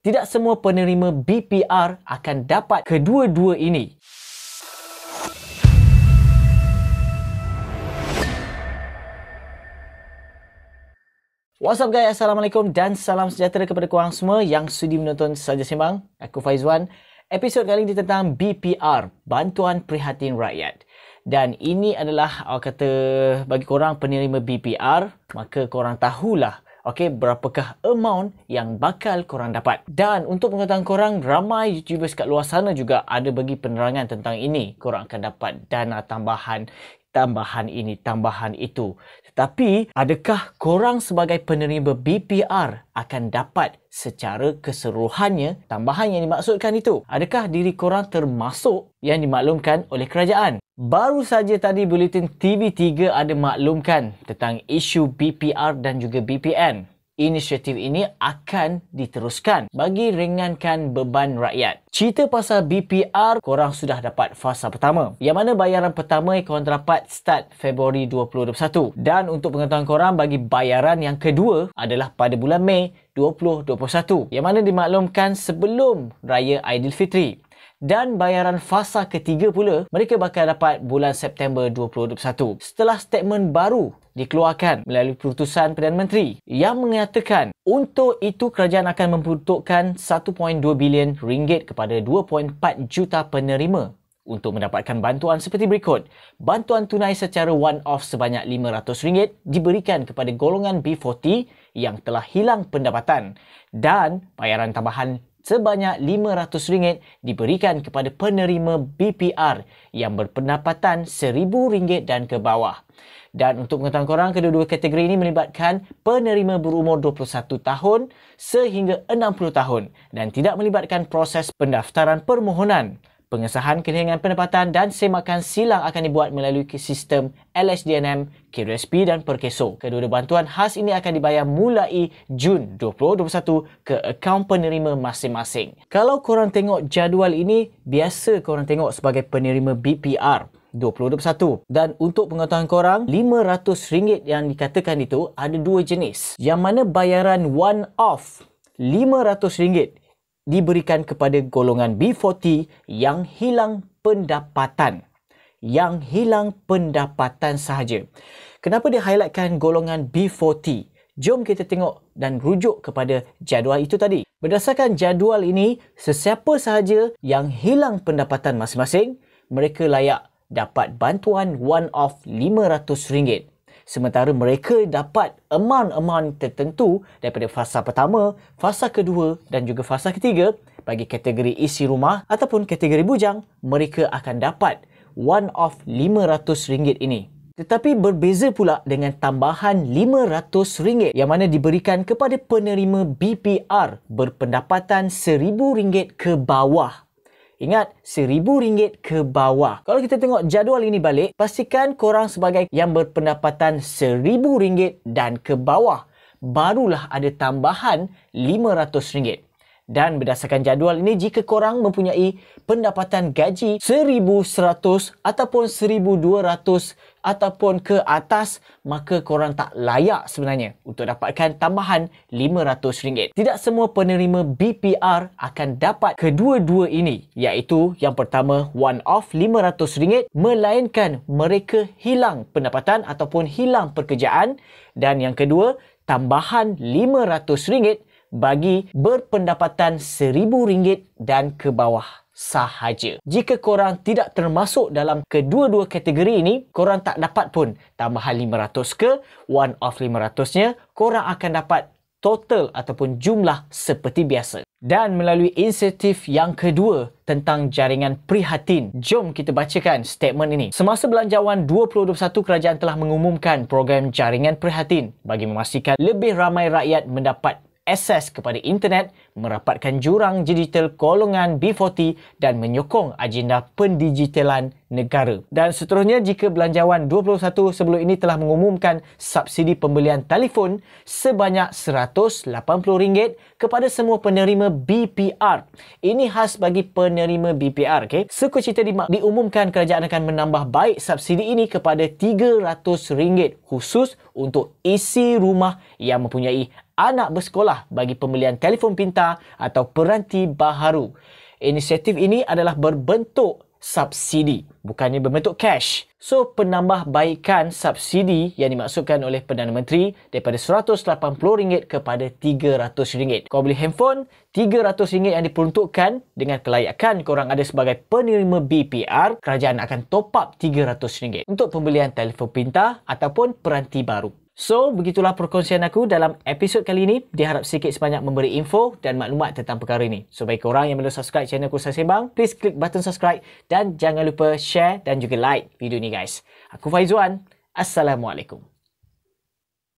Tidak semua penerima BPR akan dapat kedua-dua ini. What's up guys, Assalamualaikum dan salam sejahtera kepada korang semua yang sudi menonton Saja Sembang. Aku Faizwan. Episod kali ini tentang BPR, Bantuan Prihatin Rakyat. Dan ini adalah bagi korang penerima BPR, maka korang tahulah berapakah amount yang bakal korang dapat. Dan untuk pengetahuan korang, ramai YouTubers kat luar sana juga ada bagi penerangan tentang ini. Korang akan dapat dana tambahan ini, tambahan itu. Tetapi, adakah korang sebagai penerima BPR akan dapat secara keseluruhannya tambahan yang dimaksudkan itu? Adakah diri korang termasuk yang dimaklumkan oleh kerajaan? Baru saja tadi Bulletin TV3 ada maklumkan tentang isu BPR dan juga BPN. Inisiatif ini akan diteruskan bagi ringankan beban rakyat. Cerita pasal BPR, korang sudah dapat fasa pertama, yang mana bayaran pertama korang dapat start Februari 2021. Dan untuk pengetahuan korang, bagi bayaran yang kedua adalah pada bulan Mei 2021, yang mana dimaklumkan sebelum Raya Aidilfitri. Dan bayaran fasa ketiga pula, mereka bakal dapat bulan September 2021. Setelah statement baru dikeluarkan melalui keputusan Perdana Menteri yang mengatakan untuk itu kerajaan akan memperuntukkan 1.2 bilion ringgit kepada 2.4 juta penerima untuk mendapatkan bantuan seperti berikut. Bantuan tunai secara one-off sebanyak RM500 diberikan kepada golongan B40 yang telah hilang pendapatan, dan bayaran tambahan sebanyak RM500 diberikan kepada penerima BPR yang berpendapatan RM1,000 dan ke bawah. Dan untuk pengetahuan korang, kedua-dua kategori ini melibatkan penerima berumur 21 tahun sehingga 60 tahun dan tidak melibatkan proses pendaftaran permohonan. Pengesahan kehilangan pendapatan dan semakan silang akan dibuat melalui sistem LHDNM, KRSP dan Perkeso. Kedua-dua bantuan khas ini akan dibayar mulai Jun 2021 ke akaun penerima masing-masing. Kalau korang tengok jadual ini, biasa korang tengok sebagai penerima BPR 2021. Dan untuk pengetahuan korang, RM500 yang dikatakan itu ada dua jenis. Yang mana bayaran one-off RM500 diberikan kepada golongan B40 yang hilang pendapatan. Yang hilang pendapatan sahaja. Kenapa dia highlightkan golongan B40? Jom kita tengok dan rujuk kepada jadual itu tadi. Berdasarkan jadual ini, sesiapa sahaja yang hilang pendapatan masing-masing, mereka layak dapat bantuan one-off RM500. Sementara mereka dapat amount tertentu daripada fasa pertama, fasa kedua dan juga fasa ketiga. Bagi kategori isi rumah ataupun kategori bujang, mereka akan dapat one-off RM500 ini. Tetapi berbeza pula dengan tambahan RM500 yang mana diberikan kepada penerima BPR berpendapatan RM1,000 ke bawah. Ingat, RM1,000 ke bawah. Kalau kita tengok jadual ini balik, pastikan korang sebagai yang berpendapatan RM1,000 dan ke bawah, barulah ada tambahan RM500. Dan berdasarkan jadual ini, jika korang mempunyai pendapatan gaji RM1,100 ataupun RM1,200 ataupun ke atas, maka korang tak layak sebenarnya untuk dapatkan tambahan RM500. Tidak semua penerima BPR akan dapat kedua-dua ini, iaitu yang pertama one-off RM500, melainkan mereka hilang pendapatan ataupun hilang pekerjaan, dan yang kedua tambahan RM500 bagi berpendapatan RM1,000 dan ke bawah sahaja. Jika korang tidak termasuk dalam kedua-dua kategori ini, korang tak dapat pun tambahan RM500 ke one off RM500-nya, korang akan dapat total ataupun jumlah seperti biasa. Dan melalui inisiatif yang kedua tentang jaringan prihatin, jom kita bacakan statement ini. Semasa belanjawan 2021, kerajaan telah mengumumkan program jaringan prihatin bagi memastikan lebih ramai rakyat mendapat akses kepada internet, merapatkan jurang digital golongan B40 dan menyokong agenda pendigitalan negara. Dan seterusnya, jika belanjawan 2021 sebelum ini telah mengumumkan subsidi pembelian telefon sebanyak RM180 kepada semua penerima BPR. Ini khas bagi penerima BPR. Suku cita diumumkan kerajaan akan menambah baik subsidi ini kepada RM300 khusus untuk isi rumah yang mempunyai anak bersekolah bagi pembelian telefon pintar atau peranti baharu. Inisiatif ini adalah berbentuk subsidi, bukannya berbentuk cash. So, penambahbaikan subsidi yang dimaksudkan oleh Perdana Menteri daripada RM180 kepada RM300. Kau beli handphone, RM300 yang diperuntukkan dengan kelayakan korang ada sebagai penerima BPR, kerajaan akan top up RM300 untuk pembelian telefon pintar ataupun peranti baru. So, begitulah perkongsian aku dalam episod kali ini. Diharap sikit sebanyak memberi info dan maklumat tentang perkara ini. So, bagi korang yang belum subscribe channel aku Ustaz Sembang, please klik button subscribe dan jangan lupa share dan juga like video ni guys. Aku Faizwan. Assalamualaikum.